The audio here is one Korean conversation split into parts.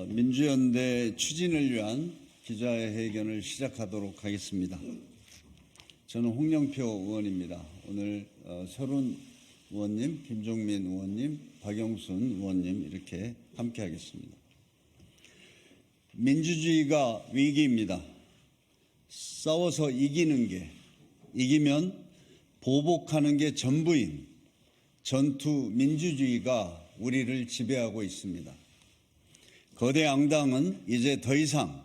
민주연대 추진을 위한 기자회견을 시작하도록 하겠습니다. 저는 홍영표 의원입니다. 오늘 서른 의원님, 김종민 의원님, 박영순 의원님 이렇게 함께 하겠습니다. 민주주의가 위기입니다. 싸워서 이기면 보복하는 게 전부인 전투 민주주의가 우리를 지배하고 있습니다. 거대 양당은 이제 더 이상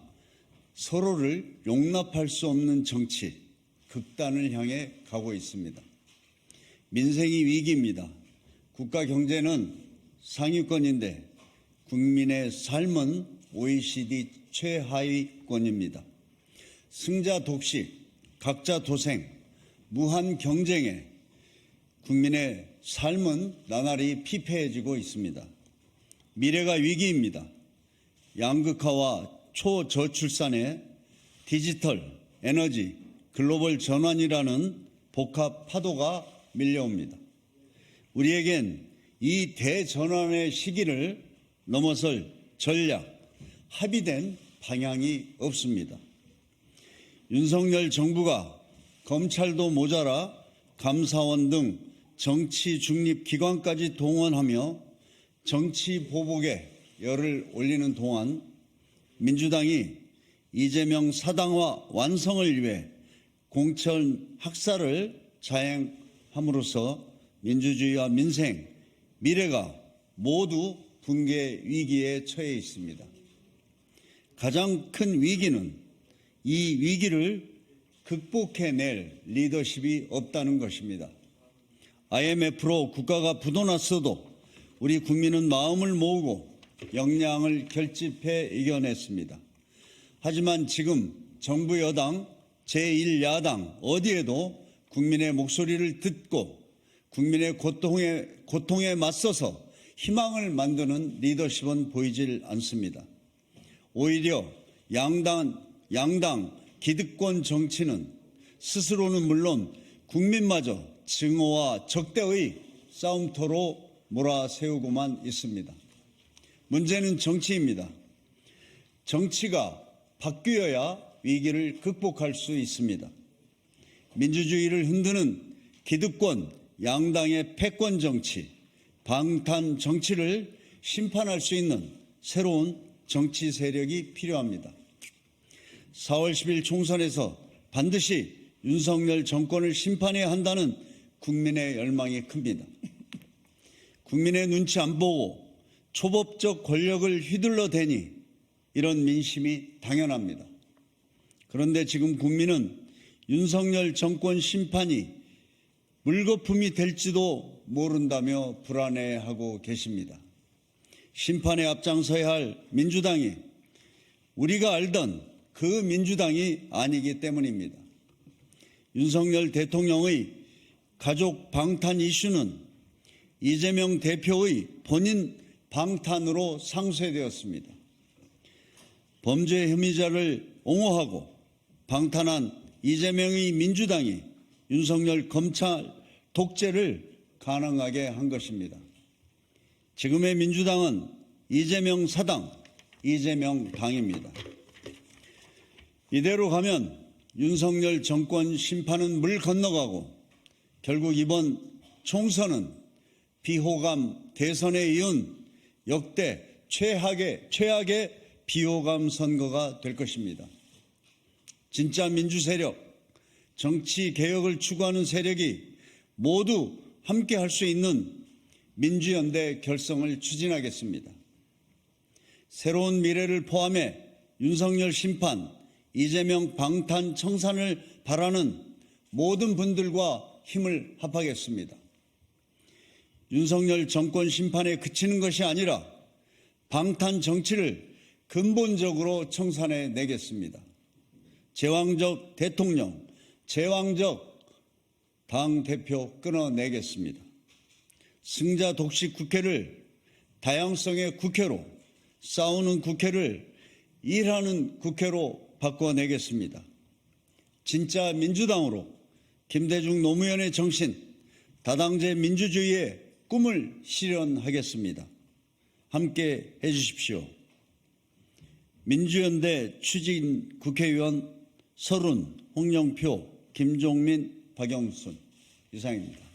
서로를 용납할 수 없는 정치, 극단을 향해 가고 있습니다. 민생이 위기입니다. 국가 경제는 상위권인데 국민의 삶은 OECD 최하위권입니다. 승자 독식, 각자 도생, 무한 경쟁에 국민의 삶은 나날이 피폐해지고 있습니다. 미래가 위기입니다. 양극화와 초저출산에 디지털, 에너지, 글로벌 전환이라는 복합 파도가 밀려옵니다. 우리에겐 이 대전환의 시기를 넘어설 전략, 합의된 방향이 없습니다. 윤석열 정부가 검찰도 모자라 감사원 등 정치 중립 기관까지 동원하며 정치 보복에 열을 올리는 동안 민주당이 이재명 사당화 완성을 위해 공천 학살을 자행함으로써 민주주의와 민생, 미래가 모두 붕괴 위기에 처해 있습니다. 가장 큰 위기는 이 위기를 극복해낼 리더십이 없다는 것입니다. IMF로 국가가 부도났어도 우리 국민은 마음을 모으고 역량을 결집해 이겨냈습니다. 하지만 지금 정부 여당, 제1야당 어디에도 국민의 목소리를 듣고 국민의 고통에 맞서서 희망을 만드는 리더십은 보이질 않습니다. 오히려 양당 기득권 정치는 스스로는 물론 국민마저 증오와 적대의 싸움터로 몰아세우고만 있습니다. 문제는 정치입니다. 정치가 바뀌어야 위기를 극복할 수 있습니다. 민주주의를 흔드는 기득권, 양당의 패권 정치, 방탄 정치를 심판할 수 있는 새로운 정치 세력이 필요합니다. 4월 10일 총선에서 반드시 윤석열 정권을 심판해야 한다는 국민의 열망이 큽니다. 국민의 눈치 안 보고 초법적 권력을 휘둘러대니 이런 민심이 당연합니다. 그런데 지금 국민은 윤석열 정권 심판이 물거품이 될지도 모른다며 불안해하고 계십니다. 심판에 앞장서야 할 민주당이 우리가 알던 그 민주당이 아니기 때문입니다. 윤석열 대통령의 가족 방탄 이슈는 이재명 대표의 본인 방탄으로 상쇄되었습니다. 범죄 혐의자를 옹호하고 방탄한 이재명의 민주당이 윤석열 검찰 독재를 가능하게 한 것입니다. 지금의 민주당은 이재명 사당, 이재명 당입니다. 이대로 가면 윤석열 정권 심판은 물 건너가고 결국 이번 총선은 비호감 대선에 이은 역대 최악의 비호감 선거가 될 것입니다. 진짜 민주 세력, 정치 개혁을 추구하는 세력이 모두 함께 할 수 있는 민주연대 결성을 추진하겠습니다. 새로운 미래를 포함해 윤석열 심판, 이재명 방탄 청산을 바라는 모든 분들과 힘을 합하겠습니다. 윤석열 정권 심판에 그치는 것이 아니라 방탄 정치를 근본적으로 청산해 내겠습니다. 제왕적 대통령, 제왕적 당대표 끊어내겠습니다. 승자 독식 국회를 다양성의 국회로, 싸우는 국회를 일하는 국회로 바꿔내겠습니다. 진짜 민주당으로 김대중 노무현의 정신, 다당제 민주주의의 꿈을 실현하겠습니다. 함께 해주십시오. 민주연대 추진 국회의원 서른, 홍영표, 김종민, 박영순 이상입니다.